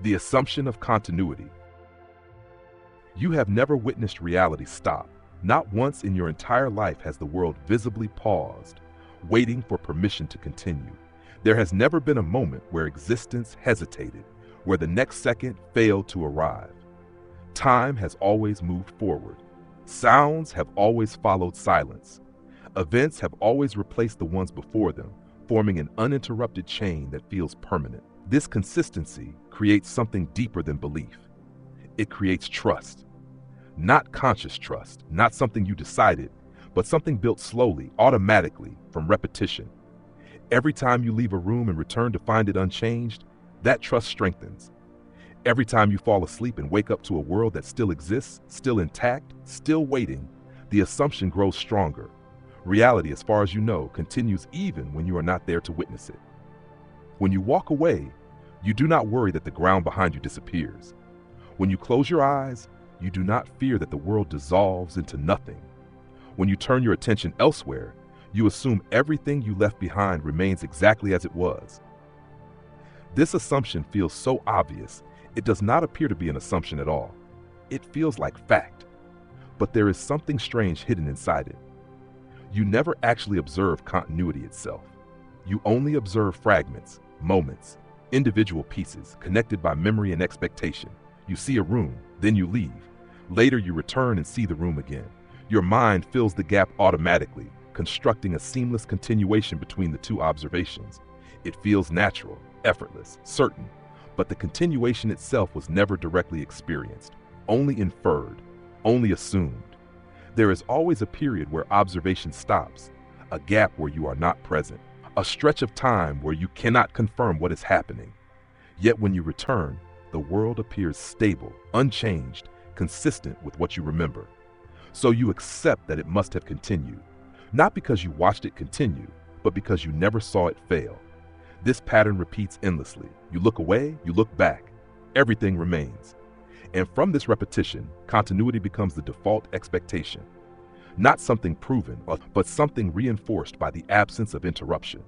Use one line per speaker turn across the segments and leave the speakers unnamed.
The assumption of continuity. You have never witnessed reality stop. Not once in your entire life has the world visibly paused, waiting for permission to continue. There has never been a moment where existence hesitated, where the next second failed to arrive. Time has always moved forward. Sounds have always followed silence. Events have always replaced the ones before them, forming an uninterrupted chain that feels permanent. This consistency creates something deeper than belief. It creates trust. Not conscious trust, not something you decided, but something built slowly, automatically, from repetition. Every time you leave a room and return to find it unchanged, that trust strengthens. Every time you fall asleep and wake up to a world that still exists, still intact, still waiting, the assumption grows stronger. Reality, as far as you know, continues even when you are not there to witness it. When you walk away, you do not worry that the ground behind you disappears. When you close your eyes, you do not fear that the world dissolves into nothing. When you turn your attention elsewhere, you assume everything you left behind remains exactly as it was. This assumption feels so obvious, it does not appear to be an assumption at all. It feels like fact. But there is something strange hidden inside it. You never actually observe continuity itself. You only observe fragments, moments, individual pieces connected by memory and expectation. You see a room, then you leave. Later you return and see the room again. Your mind fills the gap automatically, constructing a seamless continuation between the two observations. It feels natural, effortless, certain, but the continuation itself was never directly experienced, only inferred, only assumed. There is always a period where observation stops, a gap where you are not present, a stretch of time where you cannot confirm what is happening. Yet when you return, the world appears stable, unchanged, consistent with what you remember. So you accept that it must have continued, not because you watched it continue, but because you never saw it fail. This pattern repeats endlessly. You look away, you look back. Everything remains. And from this repetition, continuity becomes the default expectation. Not something proven, but something reinforced by the absence of interruption.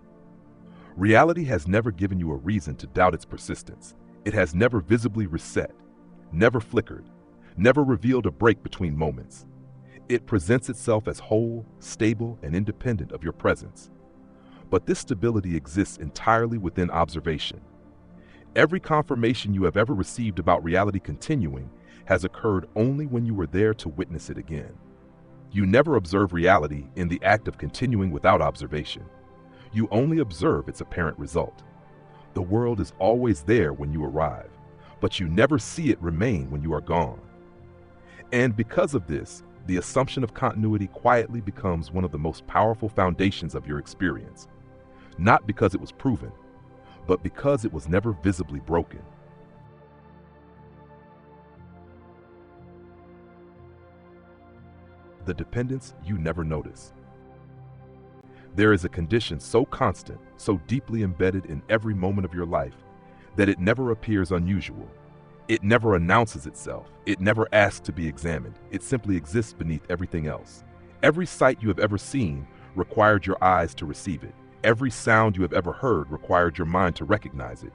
Reality has never given you a reason to doubt its persistence. It has never visibly reset, never flickered, never revealed a break between moments. It presents itself as whole, stable, and independent of your presence. But this stability exists entirely within observation. Every confirmation you have ever received about reality continuing has occurred only when you were there to witness it again. You never observe reality in the act of continuing without observation. You only observe its apparent result. The world is always there when you arrive, but you never see it remain when you are gone. And because of this, the assumption of continuity quietly becomes one of the most powerful foundations of your experience. Not because it was proven, but because it was never visibly broken. The dependence you never notice. There is a condition so constant, so deeply embedded in every moment of your life, that it never appears unusual. It never announces itself. It never asks to be examined. It simply exists beneath everything else. Every sight you have ever seen required your eyes to receive it. Every sound you have ever heard required your mind to recognize it.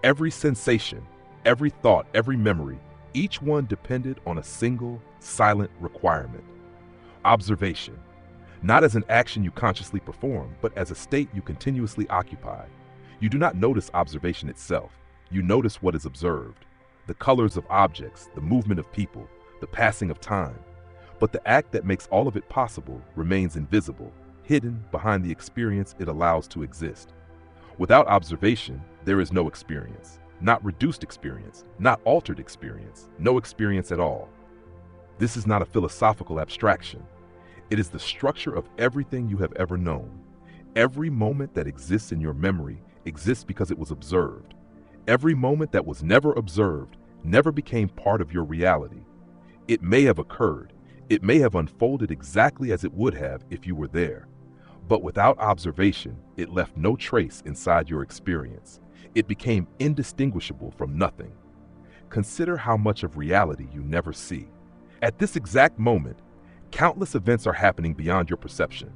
Every sensation, every thought, every memory, each one depended on a single, silent requirement: observation. Not as an action you consciously perform, but as a state you continuously occupy. You do not notice observation itself. You notice what is observed: the colors of objects, the movement of people, the passing of time. But the act that makes all of it possible remains invisible, hidden behind the experience it allows to exist. Without observation, there is no experience. Not reduced experience, not altered experience, no experience at all. This is not a philosophical abstraction. It is the structure of everything you have ever known. Every moment that exists in your memory exists because it was observed. Every moment that was never observed never became part of your reality. It may have occurred. It may have unfolded exactly as it would have if you were there. But without observation, it left no trace inside your experience. It became indistinguishable from nothing. Consider how much of reality you never see. At this exact moment, countless events are happening beyond your perception.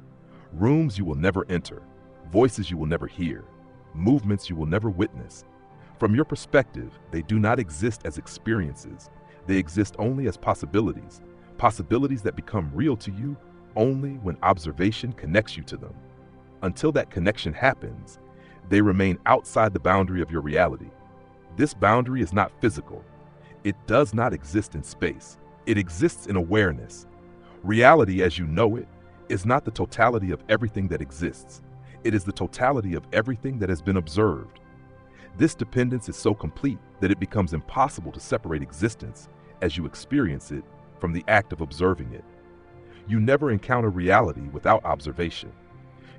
Rooms you will never enter, voices you will never hear, movements you will never witness. From your perspective, they do not exist as experiences. They exist only as possibilities, possibilities that become real to you only when observation connects you to them. Until that connection happens, they remain outside the boundary of your reality. This boundary is not physical. It does not exist in space. It exists in awareness. Reality, as you know it, is not the totality of everything that exists. It is the totality of everything that has been observed. This dependence is so complete that it becomes impossible to separate existence as you experience it from the act of observing it. You never encounter reality without observation.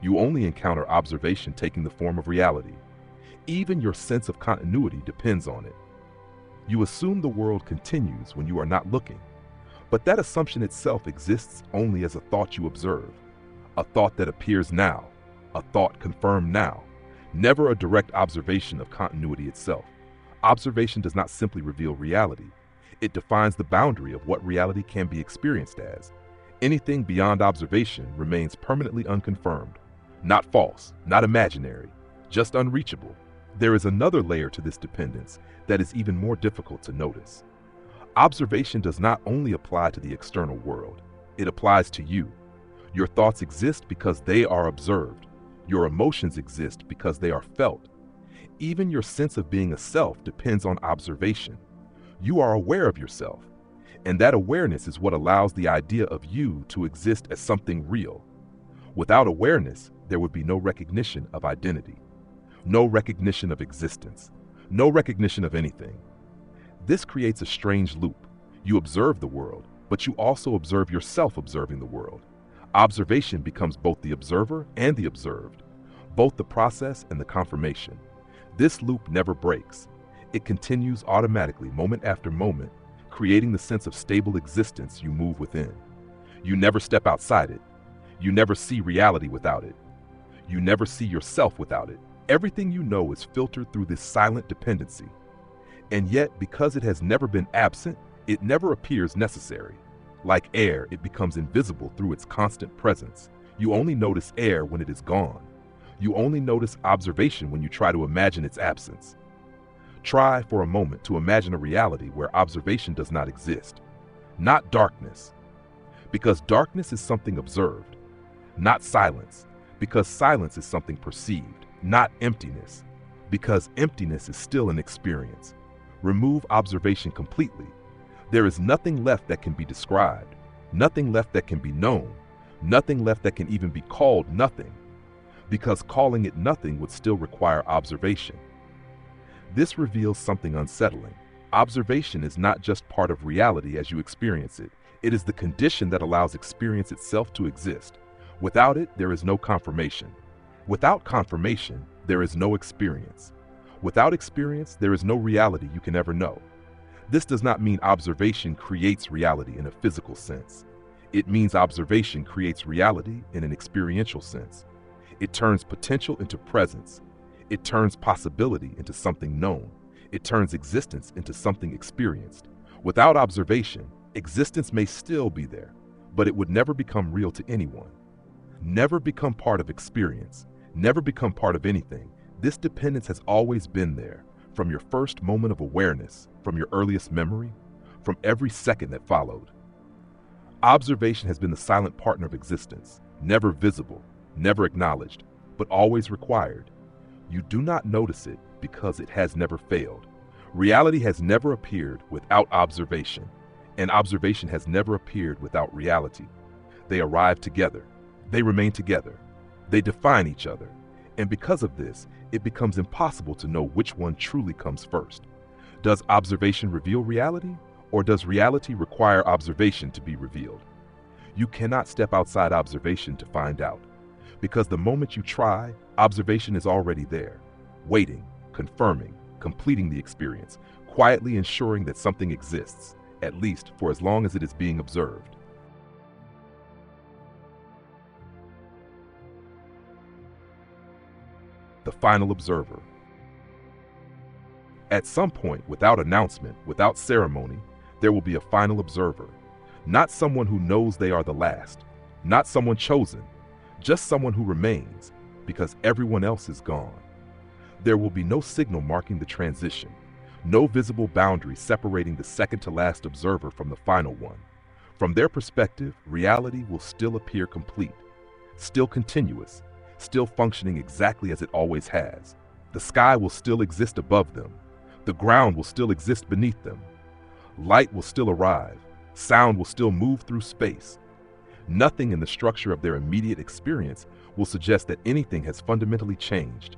You only encounter observation taking the form of reality. Even your sense of continuity depends on it. You assume the world continues when you are not looking, but that assumption itself exists only as a thought you observe, a thought that appears now, a thought confirmed now, never a direct observation of continuity itself. Observation does not simply reveal reality. It defines the boundary of what reality can be experienced as. Anything beyond observation remains permanently unconfirmed, not false, not imaginary, just unreachable. There is another layer to this dependence that is even more difficult to notice. Observation does not only apply to the external world, it applies to you. Your thoughts exist because they are observed. Your emotions exist because they are felt. Even your sense of being a self depends on observation. You are aware of yourself, and that awareness is what allows the idea of you to exist as something real. Without awareness, there would be no recognition of identity, no recognition of existence, no recognition of anything. This creates a strange loop. You observe the world, but you also observe yourself observing the world. Observation becomes both the observer and the observed, both the process and the confirmation. This loop never breaks. It continues automatically, moment after moment, creating the sense of stable existence you move within. You never step outside it. You never see reality without it. You never see yourself without it. Everything you know is filtered through this silent dependency. And yet, because it has never been absent, it never appears necessary. Like air, it becomes invisible through its constant presence. You only notice air when it is gone. You only notice observation when you try to imagine its absence. Try for a moment to imagine a reality where observation does not exist. Not darkness, because darkness is something observed. Not silence, because silence is something perceived. Not emptiness, because emptiness is still an experience. Remove observation completely. There is nothing left that can be described, nothing left that can be known, nothing left that can even be called nothing, because calling it nothing would still require observation. This reveals something unsettling. Observation is not just part of reality as you experience it. It is the condition that allows experience itself to exist. Without it, there is no confirmation. Without confirmation, there is no experience. Without experience, there is no reality you can ever know. This does not mean observation creates reality in a physical sense. It means observation creates reality in an experiential sense. It turns potential into presence. It turns possibility into something known. It turns existence into something experienced. Without observation, existence may still be there, but it would never become real to anyone. Never become part of experience. Never become part of anything. This dependence has always been there, from your first moment of awareness, from your earliest memory, from every second that followed. Observation has been the silent partner of existence, never visible, never acknowledged, but always required. You do not notice it because it has never failed. Reality has never appeared without observation, and observation has never appeared without reality. They arrive together. They remain together. They define each other. And because of this, it becomes impossible to know which one truly comes first. Does observation reveal reality, or does reality require observation to be revealed? You cannot step outside observation to find out, because the moment you try, observation is already there, waiting, confirming, completing the experience, quietly ensuring that something exists, at least for as long as it is being observed. The final observer. At some point, without announcement, without ceremony, there will be a final observer. Not someone who knows they are the last, not someone chosen, just someone who remains, because everyone else is gone. There will be no signal marking the transition, no visible boundary separating the second-to-last observer from the final one. From their perspective, reality will still appear complete, still continuous, still functioning exactly as it always has. The sky will still exist above them. The ground will still exist beneath them. Light will still arrive. Sound will still move through space. Nothing in the structure of their immediate experience will suggest that anything has fundamentally changed.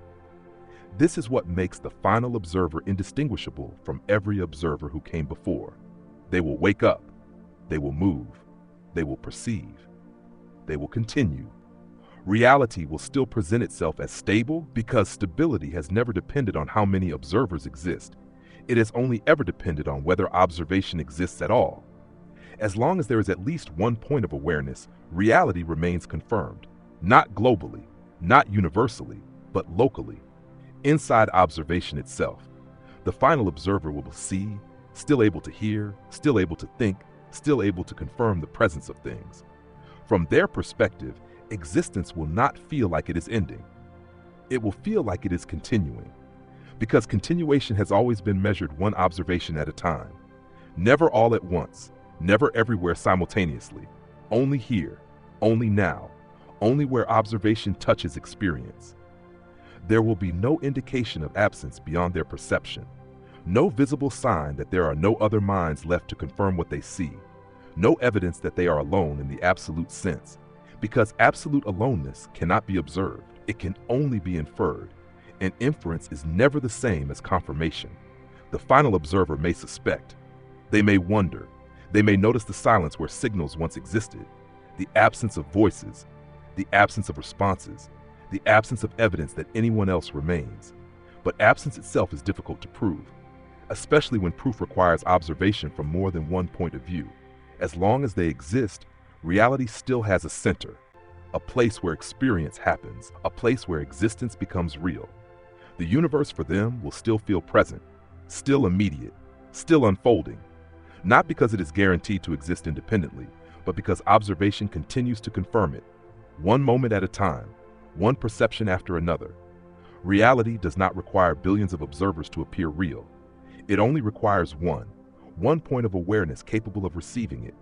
This is what makes the final observer indistinguishable from every observer who came before. They will wake up. They will move. They will perceive. They will continue. Reality will still present itself as stable because stability has never depended on how many observers exist. It has only ever depended on whether observation exists at all. As long as there is at least one point of awareness, reality remains confirmed, not globally, not universally, but locally, inside observation itself. The final observer will see, still able to hear, still able to think, still able to confirm the presence of things. From their perspective, existence will not feel like it is ending. It will feel like it is continuing, because continuation has always been measured one observation at a time. Never all at once, never everywhere simultaneously, only here, only now, only where observation touches experience. There will be no indication of absence beyond their perception, no visible sign that there are no other minds left to confirm what they see, no evidence that they are alone in the absolute sense, because absolute aloneness cannot be observed, it can only be inferred, and inference is never the same as confirmation. The final observer may suspect, they may wonder, they may notice the silence where signals once existed, the absence of voices, the absence of responses, the absence of evidence that anyone else remains. But absence itself is difficult to prove, especially when proof requires observation from more than one point of view. As long as they exist, reality still has a center, a place where experience happens, a place where existence becomes real. The universe for them will still feel present, still immediate, still unfolding, not because it is guaranteed to exist independently, but because observation continues to confirm it, one moment at a time, one perception after another. Reality does not require billions of observers to appear real. It only requires one point of awareness capable of receiving it,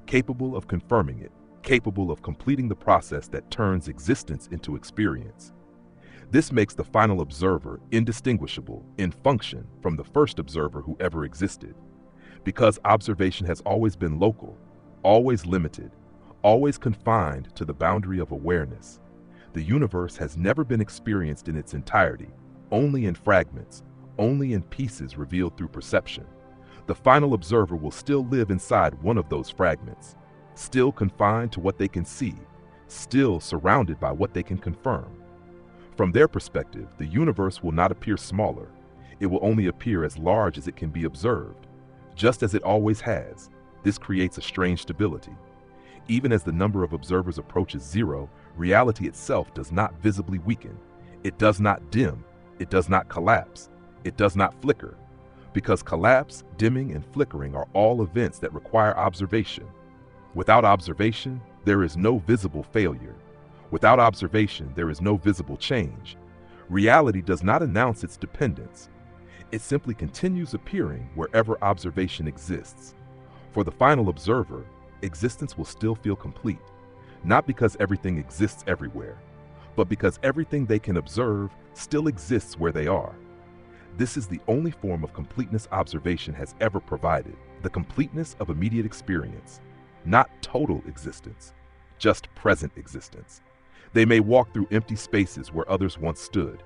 capable of confirming it, capable of completing the process that turns existence into experience. This makes the final observer indistinguishable in function from the first observer who ever existed. Because observation has always been local, always limited, always confined to the boundary of awareness, the universe has never been experienced in its entirety, only in fragments, only in pieces revealed through perception. The final observer will still live inside one of those fragments, still confined to what they can see, still surrounded by what they can confirm. From their perspective, the universe will not appear smaller. It will only appear as large as it can be observed, just as it always has. This creates a strange stability. Even as the number of observers approaches zero, reality itself does not visibly weaken. It does not dim. It does not collapse. It does not flicker. Because collapse, dimming, and flickering are all events that require observation. Without observation, there is no visible failure. Without observation, there is no visible change. Reality does not announce its dependence. It simply continues appearing wherever observation exists. For the final observer, existence will still feel complete, not because everything exists everywhere, but because everything they can observe still exists where they are. This is the only form of completeness observation has ever provided, the completeness of immediate experience, not total existence, just present existence. They may walk through empty spaces where others once stood.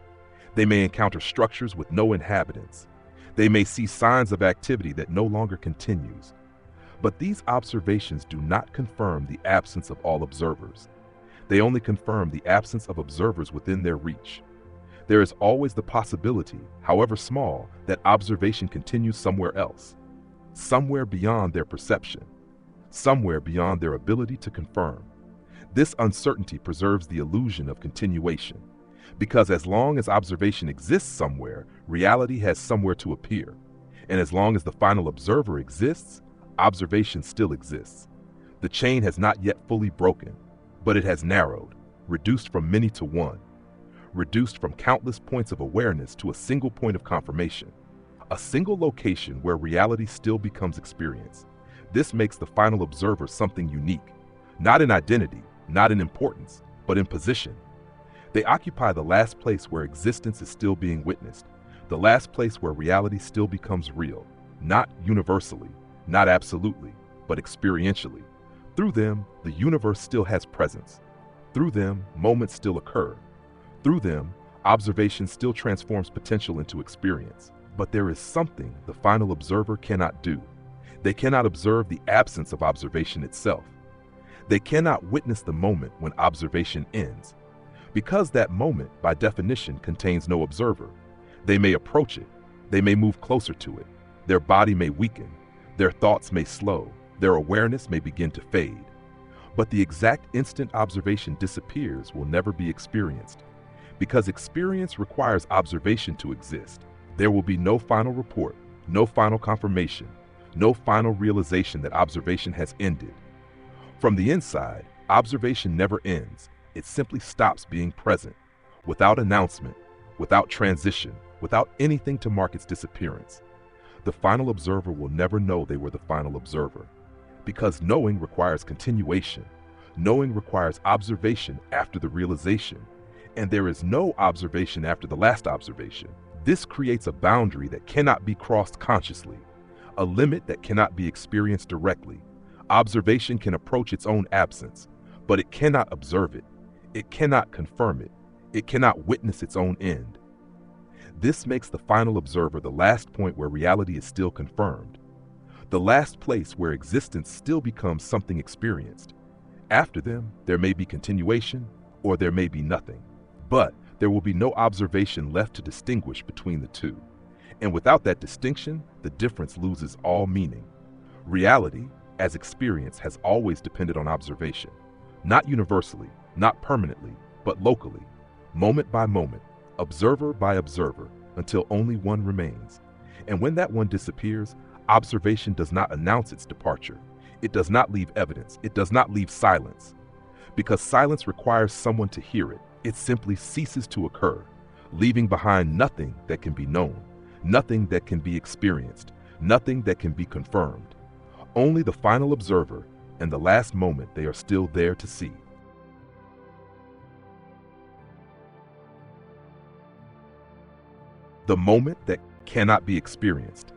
They may encounter structures with no inhabitants. They may see signs of activity that no longer continues. But these observations do not confirm the absence of all observers. They only confirm the absence of observers within their reach. There is always the possibility, however small, that observation continues somewhere else, somewhere beyond their perception, somewhere beyond their ability to confirm. This uncertainty preserves the illusion of continuation, because as long as observation exists somewhere, reality has somewhere to appear. And as long as the final observer exists, observation still exists. The chain has not yet fully broken, but it has narrowed, reduced from many to one. reduced from countless points of awareness to a single point of confirmation, a single location where reality still becomes experience. This makes the final observer something unique, not in identity, not in importance, but in position. They occupy the last place where existence is still being witnessed, the last place where reality still becomes real, not universally, not absolutely, but experientially. Through them, the universe still has presence. Through them, moments still occur. Through them, observation still transforms potential into experience. But there is something the final observer cannot do. They cannot observe the absence of observation itself. They cannot witness the moment when observation ends. Because that moment, by definition, contains no observer. They may approach it. They may move closer to it. Their body may weaken. Their thoughts may slow. Their awareness may begin to fade. But the exact instant observation disappears will never be experienced. Because experience requires observation to exist. There will be no final report, no final confirmation, no final realization that observation has ended. From the inside, observation never ends. It simply stops being present, without announcement, without transition, without anything to mark its disappearance. The final observer will never know they were the final observer, because knowing requires continuation. Knowing requires observation after the realization, and there is no observation after the last observation. This creates a boundary that cannot be crossed consciously, a limit that cannot be experienced directly. Observation can approach its own absence, but it cannot observe it. It cannot confirm it. It cannot witness its own end. This makes the final observer the last point where reality is still confirmed, the last place where existence still becomes something experienced. After them, there may be continuation, or there may be nothing. But there will be no observation left to distinguish between the two. And without that distinction, the difference loses all meaning. Reality, as experience, has always depended on observation. Not universally, not permanently, but locally, moment by moment, observer by observer, until only one remains. And when that one disappears, observation does not announce its departure. It does not leave evidence. It does not leave silence. Because silence requires someone to hear it. It simply ceases to occur, leaving behind nothing that can be known, nothing that can be experienced, nothing that can be confirmed. Only the final observer and the last moment they are still there to see. The moment that cannot be experienced.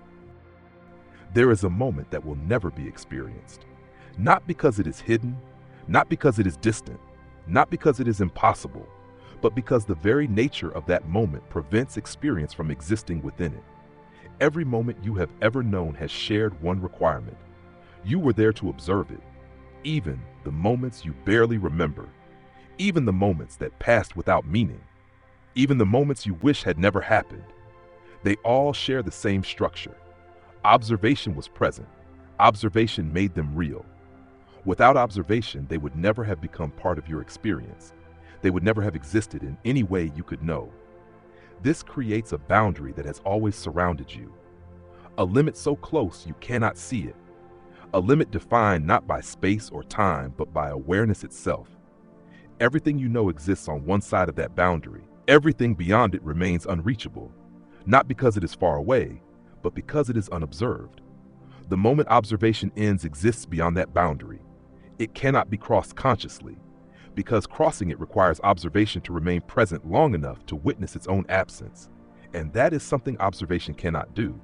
There is a moment that will never be experienced, not because it is hidden, not because it is distant, not because it is impossible, but because the very nature of that moment prevents experience from existing within it. Every moment you have ever known has shared one requirement. You were there to observe it, even the moments you barely remember, even the moments that passed without meaning, even the moments you wish had never happened. They all share the same structure. Observation was present. Observation made them real. Without observation, they would never have become part of your experience. They would never have existed in any way you could know. This creates a boundary that has always surrounded you. A limit so close you cannot see it. A limit defined not by space or time, but by awareness itself. Everything you know exists on one side of that boundary. Everything beyond it remains unreachable, not because it is far away, but because it is unobserved. The moment observation ends exists beyond that boundary. It cannot be crossed consciously, because crossing it requires observation to remain present long enough to witness its own absence. And that is something observation cannot do.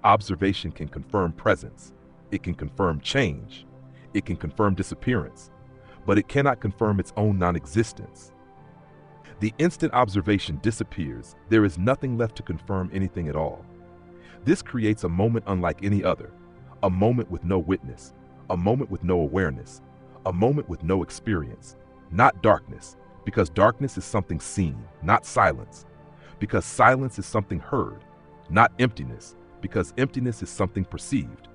Observation can confirm presence. It can confirm change. It can confirm disappearance. But it cannot confirm its own non-existence. The instant observation disappears, there is nothing left to confirm anything at all. This creates a moment unlike any other, a moment with no witness, a moment with no awareness, a moment with no experience. Not darkness, because darkness is something seen, not silence, because silence is something heard, not emptiness, because emptiness is something perceived.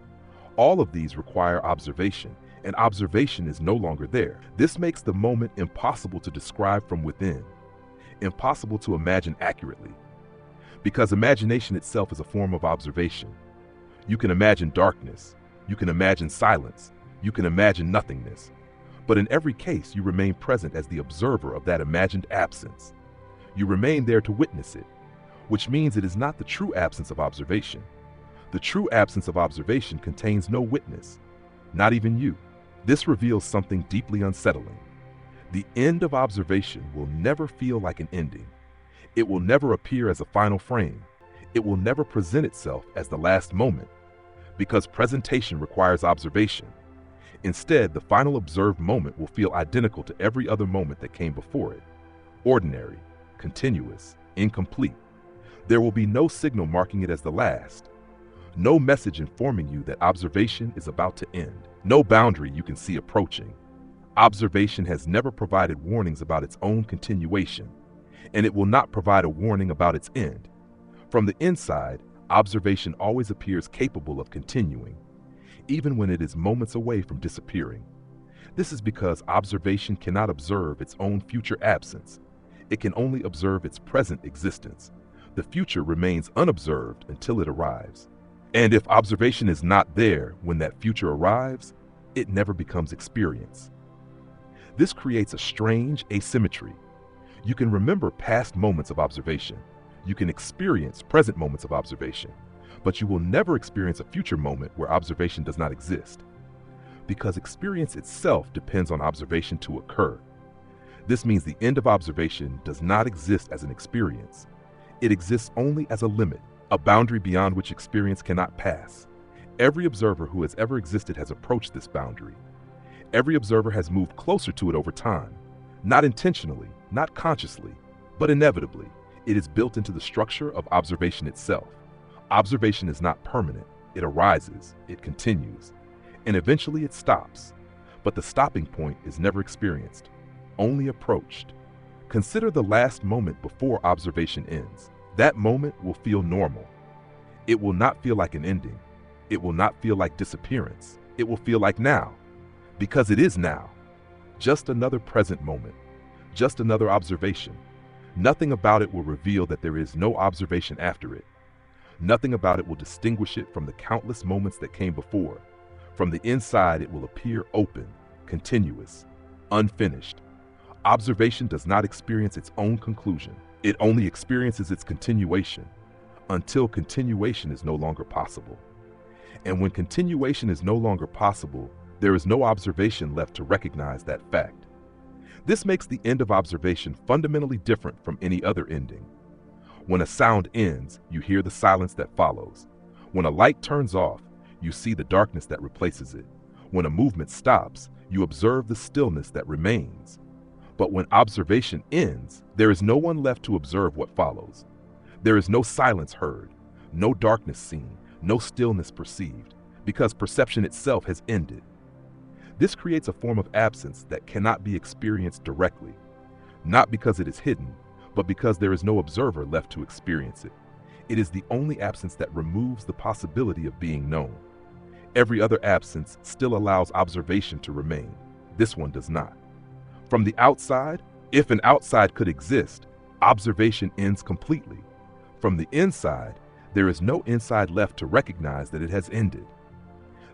All of these require observation, and observation is no longer there. This makes the moment impossible to describe from within, impossible to imagine accurately, because imagination itself is a form of observation. You can imagine darkness, you can imagine silence, you can imagine nothingness, but in every case you remain present as the observer of that imagined absence. You remain there to witness it, which means it is not the true absence of observation. The true absence of observation contains no witness, not even you. This reveals something deeply unsettling. The end of observation will never feel like an ending. It will never appear as a final frame. It will never present itself as the last moment, because presentation requires observation. Instead, the final observed moment will feel identical to every other moment that came before it. Ordinary, continuous, incomplete. There will be no signal marking it as the last. No message informing you that observation is about to end. No boundary you can see approaching. Observation has never provided warnings about its own continuation, and it will not provide a warning about its end. From the inside, observation always appears capable of continuing, even when it is moments away from disappearing. This is because observation cannot observe its own future absence. It can only observe its present existence. The future remains unobserved until it arrives. And if observation is not there when that future arrives, it never becomes experience. This creates a strange asymmetry. You can remember past moments of observation. You can experience present moments of observation, but you will never experience a future moment where observation does not exist, because experience itself depends on observation to occur. This means the end of observation does not exist as an experience. It exists only as a limit, a boundary beyond which experience cannot pass. Every observer who has ever existed has approached this boundary. Every observer has moved closer to it over time, not intentionally, not consciously, but inevitably. It is built into the structure of observation itself. Observation is not permanent. It arises, it continues, and eventually it stops. But the stopping point is never experienced, only approached. Consider the last moment before observation ends. That moment will feel normal. It will not feel like an ending. It will not feel like disappearance. It will feel like now, because it is now. Just another present moment, just another observation. Nothing about it will reveal that there is no observation after it. Nothing about it will distinguish it from the countless moments that came before. From the inside, it will appear open, continuous, unfinished. Observation does not experience its own conclusion. It only experiences its continuation, until continuation is no longer possible. And when continuation is no longer possible, there is no observation left to recognize that fact. This makes the end of observation fundamentally different from any other ending. When a sound ends, you hear the silence that follows. When a light turns off, you see the darkness that replaces it. When a movement stops, you observe the stillness that remains. But when observation ends, there is no one left to observe what follows. There is no silence heard, no darkness seen, no stillness perceived, because perception itself has ended. This creates a form of absence that cannot be experienced directly, not because it is hidden, but because there is no observer left to experience it. It is the only absence that removes the possibility of being known. Every other absence still allows observation to remain. This one does not. From the outside, if an outside could exist, observation ends completely. From the inside, there is no inside left to recognize that it has ended.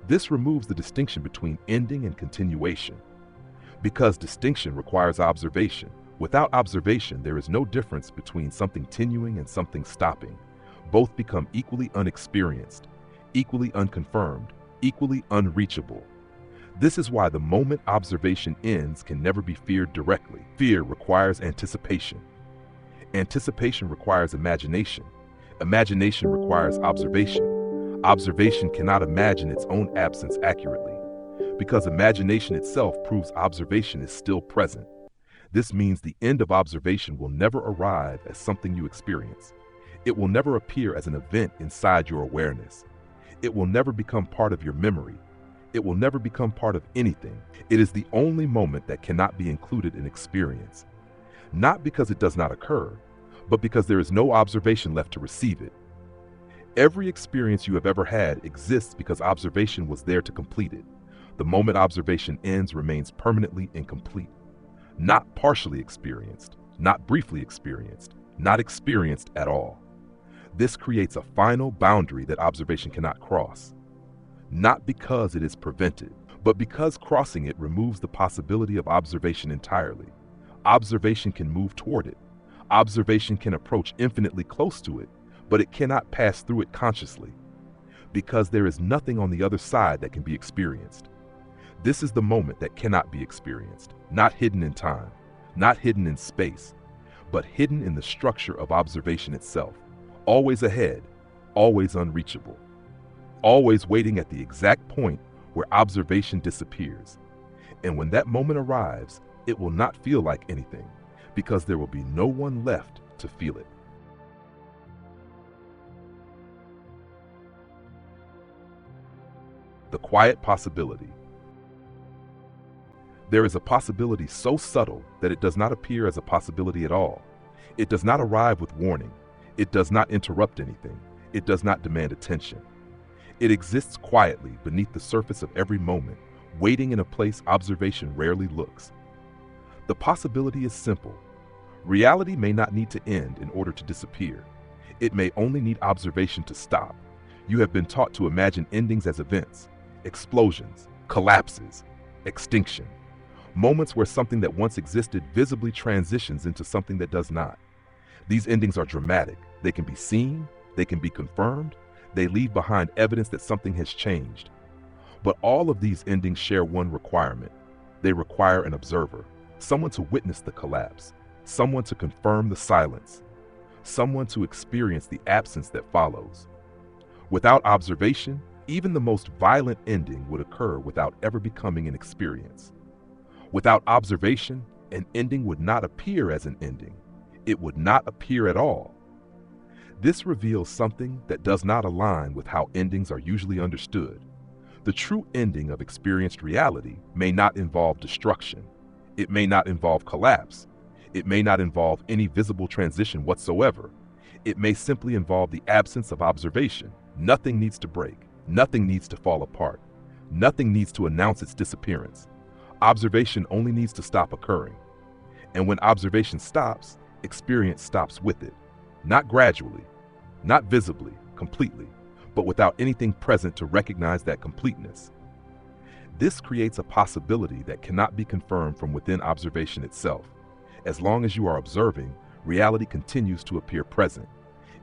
This removes the distinction between ending and continuation. Because distinction requires observation. Without observation, there is no difference between something continuing and something stopping. Both become equally unexperienced, equally unconfirmed, equally unreachable. This is why the moment observation ends can never be feared directly. Fear requires anticipation. Anticipation requires imagination. Imagination requires observation. Observation cannot imagine its own absence accurately, because imagination itself proves observation is still present. This means the end of observation will never arrive as something you experience. It will never appear as an event inside your awareness. It will never become part of your memory. It will never become part of anything. It is the only moment that cannot be included in experience. Not because it does not occur, but because there is no observation left to receive it. Every experience you have ever had exists because observation was there to complete it. The moment observation ends remains permanently incomplete. Not partially experienced, not briefly experienced, not experienced at all. This creates a final boundary that observation cannot cross. Not because it is prevented, but because crossing it removes the possibility of observation entirely. Observation can move toward it. Observation can approach infinitely close to it, but it cannot pass through it consciously, because there is nothing on the other side that can be experienced. This is the moment that cannot be experienced, not hidden in time, not hidden in space, but hidden in the structure of observation itself, always ahead, always unreachable, always waiting at the exact point where observation disappears. And when that moment arrives, it will not feel like anything, because there will be no one left to feel it. The quiet possibility. There is a possibility so subtle that it does not appear as a possibility at all. It does not arrive with warning. It does not interrupt anything. It does not demand attention. It exists quietly beneath the surface of every moment, waiting in a place observation rarely looks. The possibility is simple. Reality may not need to end in order to disappear. It may only need observation to stop. You have been taught to imagine endings as events, explosions, collapses, extinction. Moments where something that once existed visibly transitions into something that does not. These endings are dramatic. They can be seen, they can be confirmed, they leave behind evidence that something has changed. But all of these endings share one requirement. They require an observer, someone to witness the collapse, someone to confirm the silence, someone to experience the absence that follows. Without observation, even the most violent ending would occur without ever becoming an experience. Without observation, an ending would not appear as an ending. It would not appear at all. This reveals something that does not align with how endings are usually understood. The true ending of experienced reality may not involve destruction. It may not involve collapse. It may not involve any visible transition whatsoever. It may simply involve the absence of observation. Nothing needs to break. Nothing needs to fall apart. Nothing needs to announce its disappearance. Observation only needs to stop occurring. And when observation stops, experience stops with it. Not gradually, not visibly, completely, but without anything present to recognize that completeness. This creates a possibility that cannot be confirmed from within observation itself. As long as you are observing, reality continues to appear present.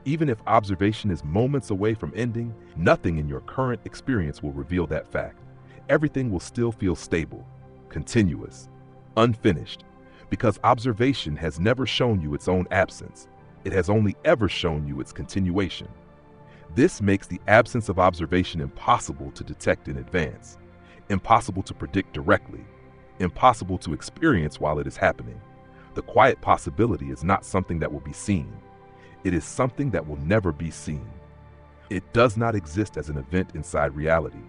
Even if observation is moments away from ending, nothing in your current experience will reveal that fact. Everything will still feel stable, continuous, unfinished, because observation has never shown you its own absence. It has only ever shown you its continuation. This makes the absence of observation impossible to detect in advance, impossible to predict directly, impossible to experience while it is happening. The quiet possibility is not something that will be seen. It is something that will never be seen. It does not exist as an event inside reality.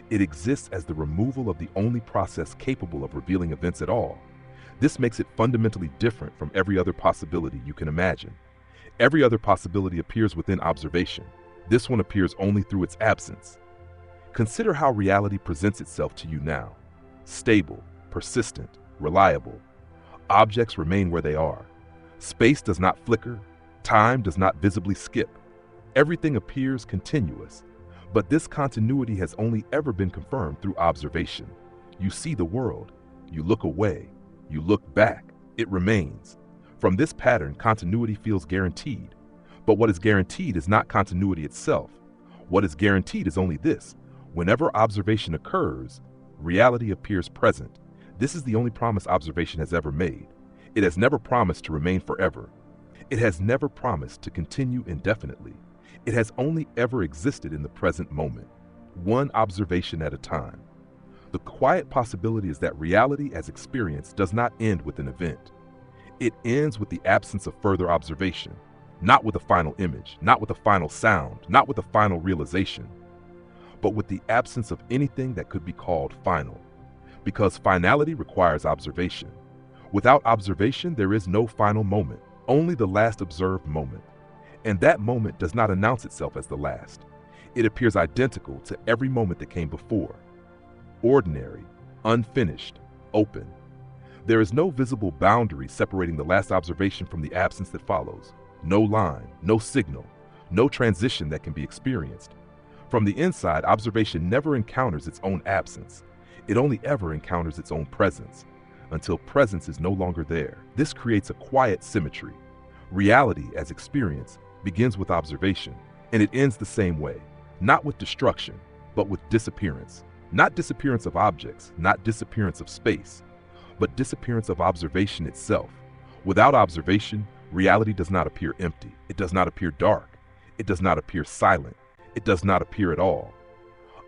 It exists as the removal of the only process capable of revealing events at all. This makes it fundamentally different from every other possibility you can imagine. Every other possibility appears within observation. This one appears only through its absence. Consider how reality presents itself to you now. Stable, persistent, reliable. Objects remain where they are. Space does not flicker. Time does not visibly skip. Everything appears continuous. But this continuity has only ever been confirmed through observation. You see the world. You look away. You look back. It remains. From this pattern, continuity feels guaranteed. But what is guaranteed is not continuity itself. What is guaranteed is only this. Whenever observation occurs, reality appears present. This is the only promise observation has ever made. It has never promised to remain forever. It has never promised to continue indefinitely. It has only ever existed in the present moment, one observation at a time. The quiet possibility is that reality as experienced does not end with an event. It ends with the absence of further observation, not with a final image, not with a final sound, not with a final realization, but with the absence of anything that could be called final. Because finality requires observation. Without observation, there is no final moment, only the last observed moment. And that moment does not announce itself as the last. It appears identical to every moment that came before. Ordinary, unfinished, open. There is no visible boundary separating the last observation from the absence that follows. No line, no signal, no transition that can be experienced. From the inside, observation never encounters its own absence. It only ever encounters its own presence, until presence is no longer there. This creates a quiet symmetry. Reality, as experience, begins with observation, and it ends the same way, not with destruction, but with disappearance. Not disappearance of objects, not disappearance of space, but disappearance of observation itself. Without observation, reality does not appear empty. It does not appear dark. It does not appear silent. It does not appear at all.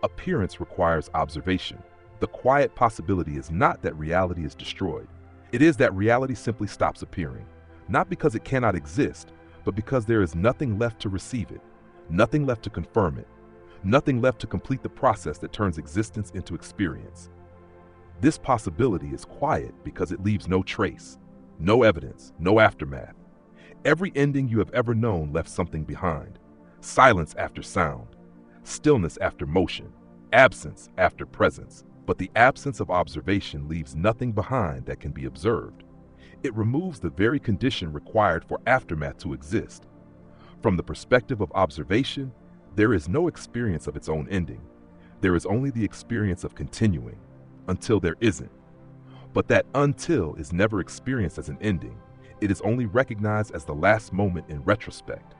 Appearance requires observation. The quiet possibility is not that reality is destroyed. It is that reality simply stops appearing, not because it cannot exist, but because there is nothing left to receive it, nothing left to confirm it, nothing left to complete the process that turns existence into experience. This possibility is quiet because it leaves no trace, no evidence, no aftermath. Every ending you have ever known left something behind. Silence after sound, stillness after motion, absence after presence. But the absence of observation leaves nothing behind that can be observed. It removes the very condition required for aftermath to exist. From the perspective of observation, there is no experience of its own ending. There is only the experience of continuing, until there isn't. But that until is never experienced as an ending. It is only recognized as the last moment in retrospect.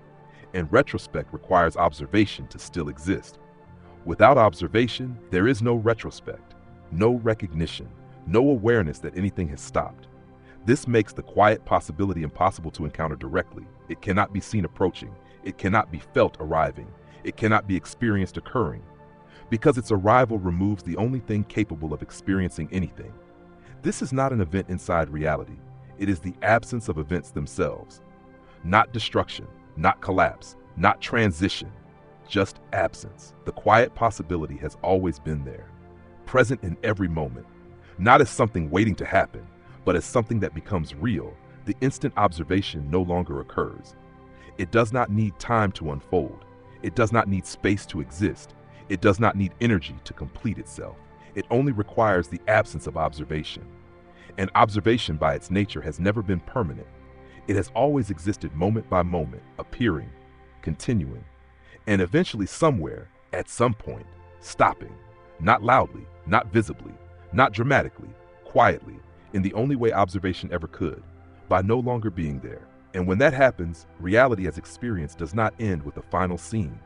And retrospect requires observation to still exist. Without observation, there is no retrospect, no recognition, no awareness that anything has stopped. This makes the quiet possibility impossible to encounter directly. It cannot be seen approaching. It cannot be felt arriving. It cannot be experienced occurring, because its arrival removes the only thing capable of experiencing anything. This is not an event inside reality. It is the absence of events themselves. Not destruction, not collapse, not transition, just absence. The quiet possibility has always been there, present in every moment, not as something waiting to happen, but as something that becomes real. The instant observation no longer occurs. It does not need time to unfold. It does not need space to exist. It does not need energy to complete itself. It only requires the absence of observation. And observation by its nature has never been permanent. It has always existed moment by moment, appearing, continuing, and eventually somewhere, at some point, stopping, not loudly, not visibly, not dramatically, quietly, in the only way observation ever could, by no longer being there. And when that happens, reality as experience does not end with a final scene.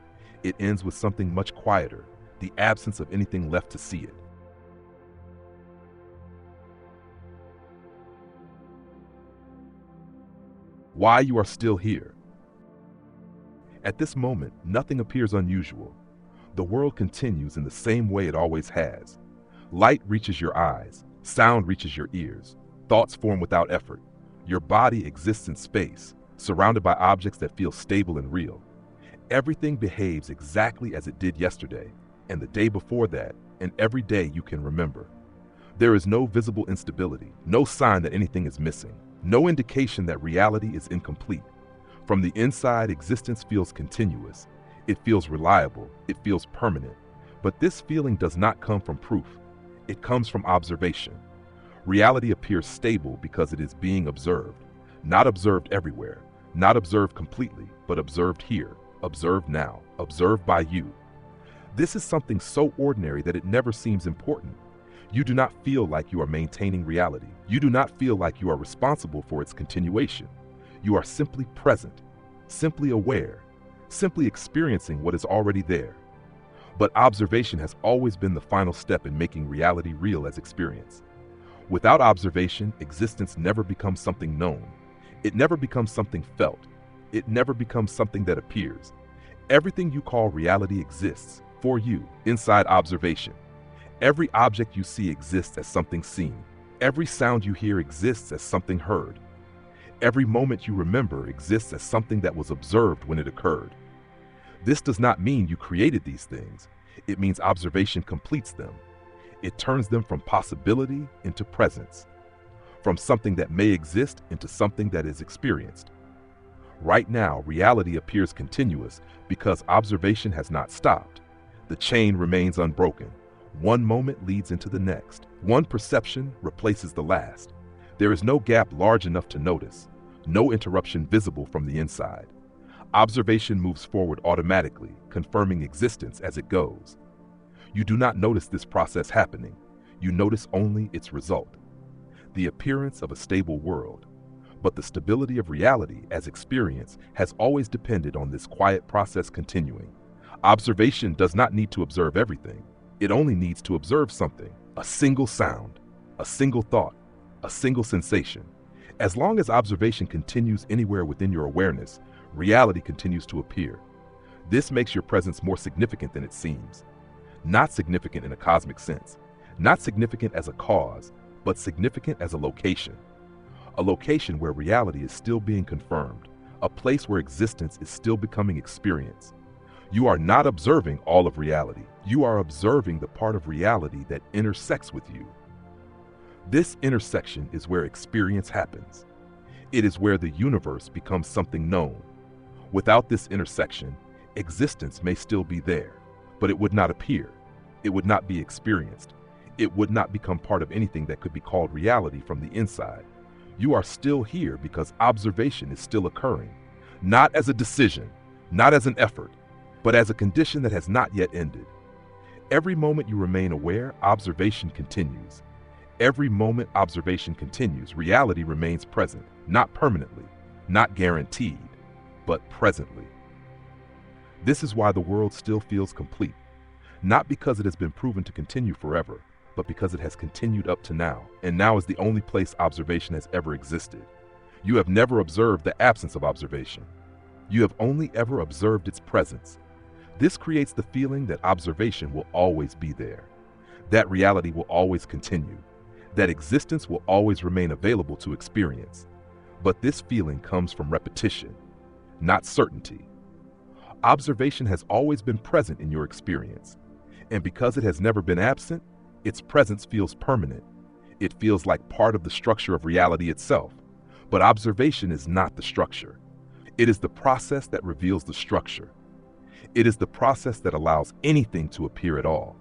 It ends with something much quieter, the absence of anything left to see it. Why you are still here. At this moment, nothing appears unusual. The world continues in the same way it always has. Light reaches your eyes, sound reaches your ears, thoughts form without effort. Your body exists in space, surrounded by objects that feel stable and real. Everything behaves exactly as it did yesterday, and the day before that, and every day you can remember. There is no visible instability, no sign that anything is missing, no indication that reality is incomplete. From the inside, existence feels continuous. It feels reliable. It feels permanent. But this feeling does not come from proof. It comes from observation. Reality appears stable because it is being observed. Not observed everywhere. Not observed completely, but observed here, observed now, observed by you. This is something so ordinary that it never seems important. You do not feel like you are maintaining reality. You do not feel like you are responsible for its continuation. You are simply present, simply aware, simply experiencing what is already there. But observation has always been the final step in making reality real as experience. Without observation, existence never becomes something known. It never becomes something felt. It never becomes something that appears. Everything you call reality exists, for you, inside observation. Every object you see exists as something seen. Every sound you hear exists as something heard. Every moment you remember exists as something that was observed when it occurred. This does not mean you created these things. It means observation completes them. It turns them from possibility into presence, from something that may exist into something that is experienced. Right now, reality appears continuous because observation has not stopped. The chain remains unbroken. One moment leads into the next. One perception replaces the last. There is no gap large enough to notice, no interruption visible from the inside. Observation moves forward automatically, confirming existence as it goes. You do not notice this process happening. You notice only its result, the appearance of a stable world. But the stability of reality as experience has always depended on this quiet process continuing. Observation does not need to observe everything. It only needs to observe something, a single sound, a single thought, a single sensation. As long as observation continues anywhere within your awareness, reality continues to appear. This makes your presence more significant than it seems. Not significant in a cosmic sense, not significant as a cause, but significant as a location. A location where reality is still being confirmed, a place where existence is still becoming experience. You are not observing all of reality. You are observing the part of reality that intersects with you. This intersection is where experience happens. It is where the universe becomes something known. Without this intersection, existence may still be there, but it would not appear. It would not be experienced. It would not become part of anything that could be called reality from the inside. You are still here because observation is still occurring, not as a decision, not as an effort, but as a condition that has not yet ended. Every moment you remain aware, observation continues. Every moment observation continues, reality remains present, not permanently, not guaranteed, but presently. This is why the world still feels complete, not because it has been proven to continue forever, but because it has continued up to now, and now is the only place observation has ever existed. You have never observed the absence of observation. You have only ever observed its presence. This creates the feeling that observation will always be there, that reality will always continue, that existence will always remain available to experience. But this feeling comes from repetition, not certainty. Observation has always been present in your experience, and because it has never been absent, its presence feels permanent. It feels like part of the structure of reality itself. But observation is not the structure. It is the process that reveals the structure. It is the process that allows anything to appear at all.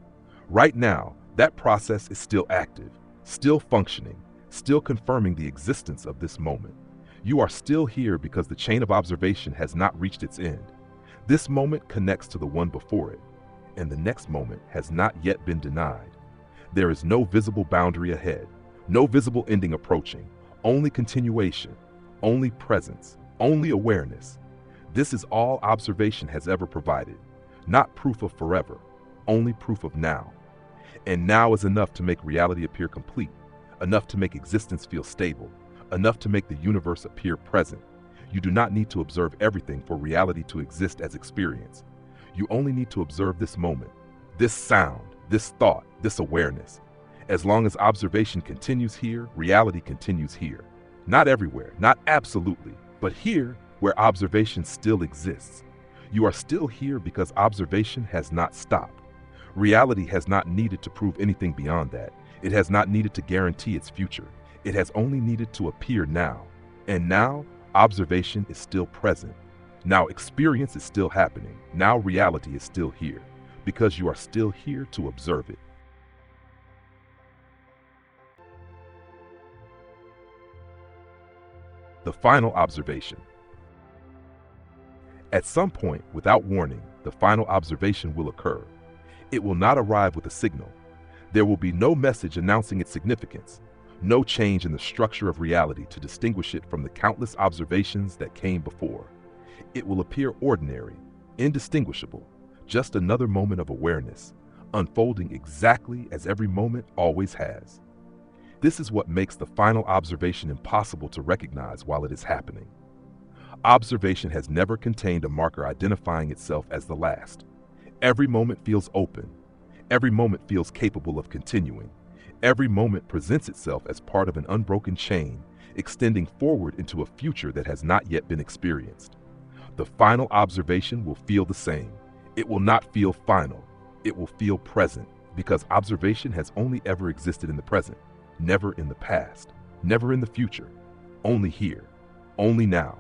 Right now, that process is still active, still functioning, still confirming the existence of this moment. You are still here because the chain of observation has not reached its end. This moment connects to the one before it, and the next moment has not yet been denied. There is no visible boundary ahead, no visible ending approaching, only continuation, only presence, only awareness. This is all observation has ever provided, not proof of forever, only proof of now. And now is enough to make reality appear complete, enough to make existence feel stable, enough to make the universe appear present. You do not need to observe everything for reality to exist as experience. You only need to observe this moment, this sound, this thought, this awareness. As long as observation continues here, reality continues here. Not everywhere, not absolutely, but here where observation still exists. You are still here because observation has not stopped. Reality has not needed to prove anything beyond that. It has not needed to guarantee its future. It has only needed to appear now. And now, observation is still present. Now, experience is still happening. Now, reality is still here, because you are still here to observe it. The final observation. At some point, without warning, the final observation will occur. It will not arrive with a signal. There will be no message announcing its significance, no change in the structure of reality to distinguish it from the countless observations that came before. It will appear ordinary, indistinguishable, just another moment of awareness, unfolding exactly as every moment always has. This is what makes the final observation impossible to recognize while it is happening. Observation has never contained a marker identifying itself as the last. Every moment feels open. Every moment feels capable of continuing. Every moment presents itself as part of an unbroken chain, extending forward into a future that has not yet been experienced. The final observation will feel the same. It will not feel final. It will feel present, because observation has only ever existed in the present, never in the past, never in the future, only here, only now.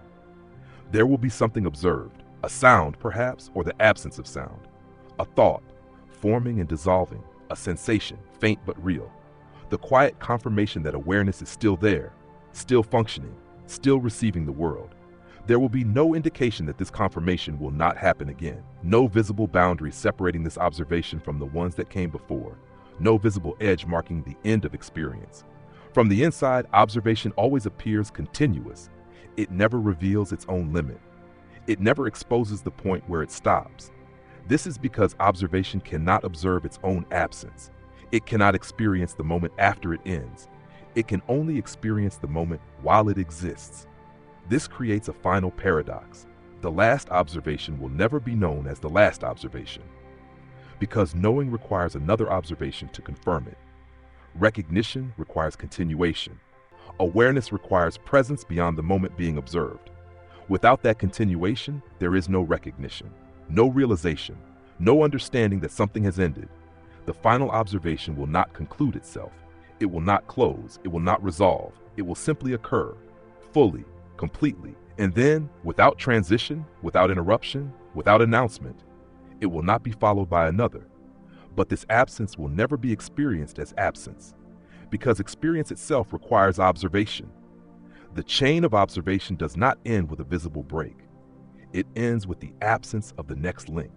There will be something observed, a sound perhaps, or the absence of sound, a thought, forming and dissolving, a sensation, faint but real, the quiet confirmation that awareness is still there, still functioning, still receiving the world. There will be no indication that this confirmation will not happen again, no visible boundary separating this observation from the ones that came before, no visible edge marking the end of experience. From the inside, observation always appears continuous. It never reveals its own limit. It never exposes the point where it stops. This is because observation cannot observe its own absence. It cannot experience the moment after it ends. It can only experience the moment while it exists. This creates a final paradox. The last observation will never be known as the last observation, because knowing requires another observation to confirm it. Recognition requires continuation. Awareness requires presence beyond the moment being observed. Without that continuation, there is no recognition, no realization, no understanding that something has ended. The final observation will not conclude itself. It will not close. It will not resolve. It will simply occur, fully, completely, and then, without transition, without interruption, without announcement, it will not be followed by another. But this absence will never be experienced as absence, because experience itself requires observation. The chain of observation does not end with a visible break. It ends with the absence of the next link.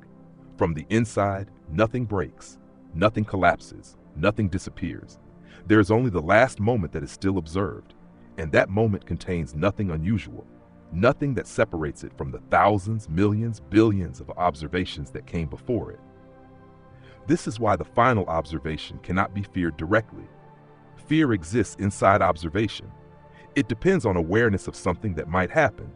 From the inside, nothing breaks, nothing collapses, nothing disappears. There is only the last moment that is still observed, and that moment contains nothing unusual, nothing that separates it from the thousands, millions, billions of observations that came before it. This is why the final observation cannot be feared directly. Fear exists inside observation. It depends on awareness of something that might happen,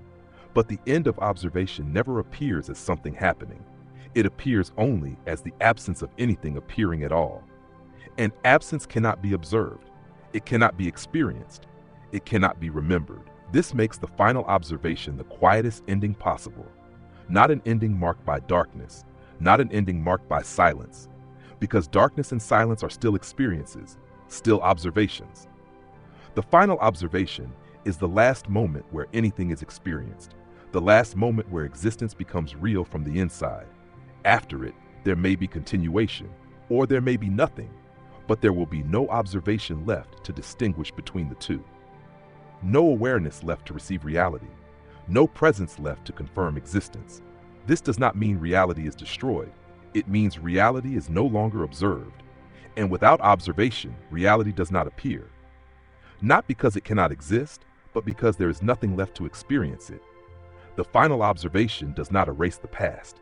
but the end of observation never appears as something happening. It appears only as the absence of anything appearing at all. And absence cannot be observed. It cannot be experienced. It cannot be remembered. This makes the final observation the quietest ending possible. Not an ending marked by darkness, not an ending marked by silence, because darkness and silence are still experiences, still observations. The final observation is the last moment where anything is experienced, the last moment where existence becomes real from the inside. After it, there may be continuation, or there may be nothing, but there will be no observation left to distinguish between the two. No awareness left to receive reality, no presence left to confirm existence. This does not mean reality is destroyed. It means reality is no longer observed. And without observation, reality does not appear. Not because it cannot exist, but because there is nothing left to experience it. The final observation does not erase the past.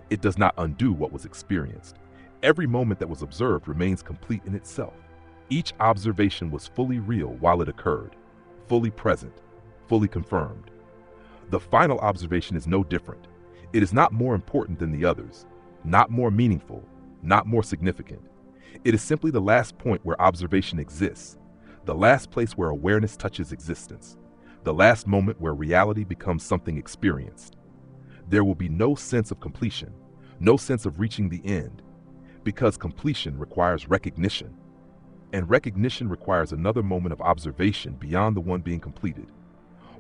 It does not undo what was experienced. Every moment that was observed remains complete in itself. Each observation was fully real while it occurred, fully present, fully confirmed. The final observation is no different. It is not more important than the others, not more meaningful, not more significant. It is simply the last point where observation exists, the last place where awareness touches existence, the last moment where reality becomes something experienced. There will be no sense of completion, no sense of reaching the end, because completion requires recognition, and recognition requires another moment of observation beyond the one being completed.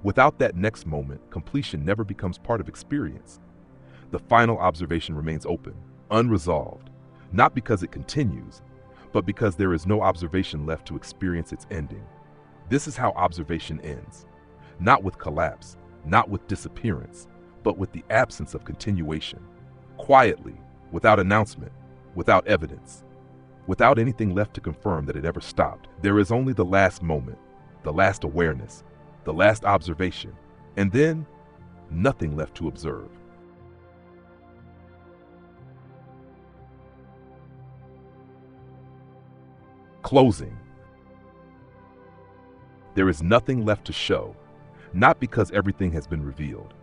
Without that next moment, completion never becomes part of experience. The final observation remains open, unresolved, not because it continues, but because there is no observation left to experience its ending. This is how observation ends, not with collapse, not with disappearance, but with the absence of continuation, quietly, without announcement, without evidence, without anything left to confirm that it ever stopped. There is only the last moment, the last awareness, the last observation, and then nothing left to observe. Closing. There is nothing left to show, not because everything has been revealed,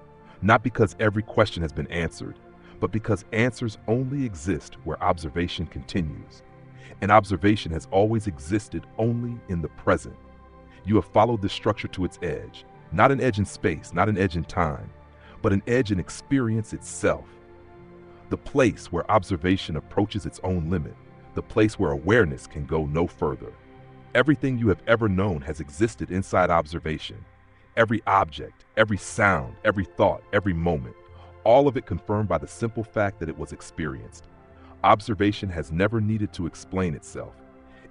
not because every question has been answered, but because answers only exist where observation continues. And observation has always existed only in the present. You have followed this structure to its edge, not an edge in space, not an edge in time, but an edge in experience itself. The place where observation approaches its own limit, the place where awareness can go no further. Everything you have ever known has existed inside observation. Every object, every sound, every thought, every moment, all of it confirmed by the simple fact that it was experienced. Observation has never needed to explain itself.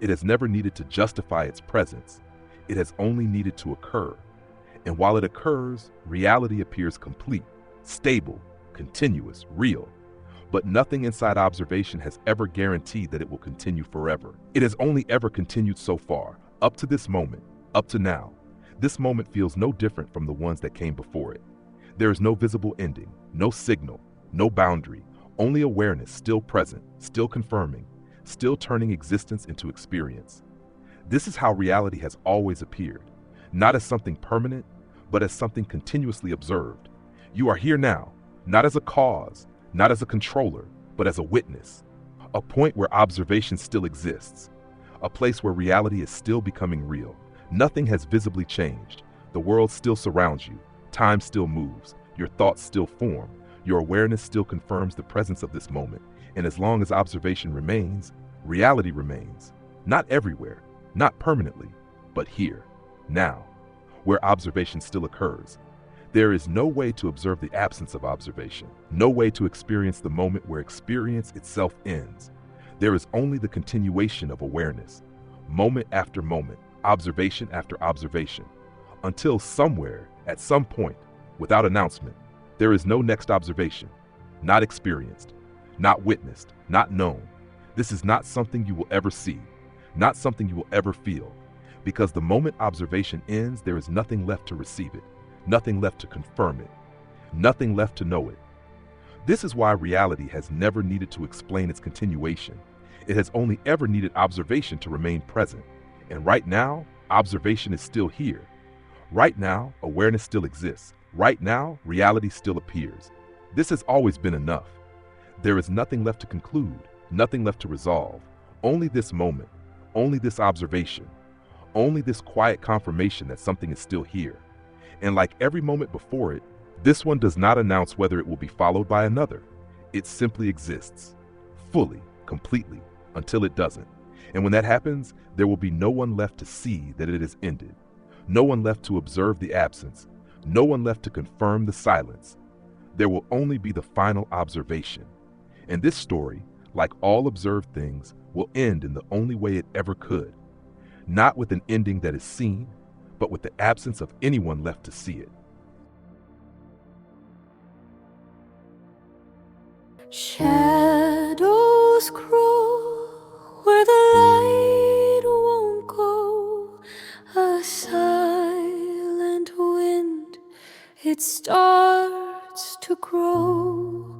It has never needed to justify its presence. It has only needed to occur. And while it occurs, reality appears complete, stable, continuous, real. But nothing inside observation has ever guaranteed that it will continue forever. It has only ever continued so far, up to this moment, Up to now, this moment feels no different from the ones that came before it. There is no visible ending, no signal, no boundary, only awareness still present, still confirming, still turning existence into experience. This is how reality has always appeared, not as something permanent, but as something continuously observed. You are here now, not as a cause, not as a controller, but as a witness. A point where observation still exists. A place where reality is still becoming real. Nothing has visibly changed. The world still surrounds you. Time still moves. Your thoughts still form. Your awareness still confirms the presence of this moment. And as long as observation remains, reality remains. Not everywhere, not permanently, but here, now, where observation still occurs. There is no way to observe the absence of observation, no way to experience the moment where experience itself ends. There is only the continuation of awareness, moment after moment, observation after observation, until somewhere, at some point, without announcement, there is no next observation, not experienced, not witnessed, not known. This is not something you will ever see, not something you will ever feel, because the moment observation ends, there is nothing left to receive it, nothing left to confirm it, nothing left to know it. This is why reality has never needed to explain its continuation. It has only ever needed observation to remain present. And right now, observation is still here. Right now, awareness still exists. Right now, reality still appears. This has always been enough. There is nothing left to conclude, nothing left to resolve. Only this moment, only this observation, only this quiet confirmation that something is still here. And like every moment before it, this one does not announce whether it will be followed by another. It simply exists, fully, completely, until it doesn't. And when that happens, there will be no one left to see that it has ended. No one left to observe the absence. No one left to confirm the silence. There will only be the final observation. And this story, like all observed things, will end in the only way it ever could. Not with an ending that is seen, but with the absence of anyone left to see it.
Shadows crawl where the light won't go. A silent wind, it starts to grow.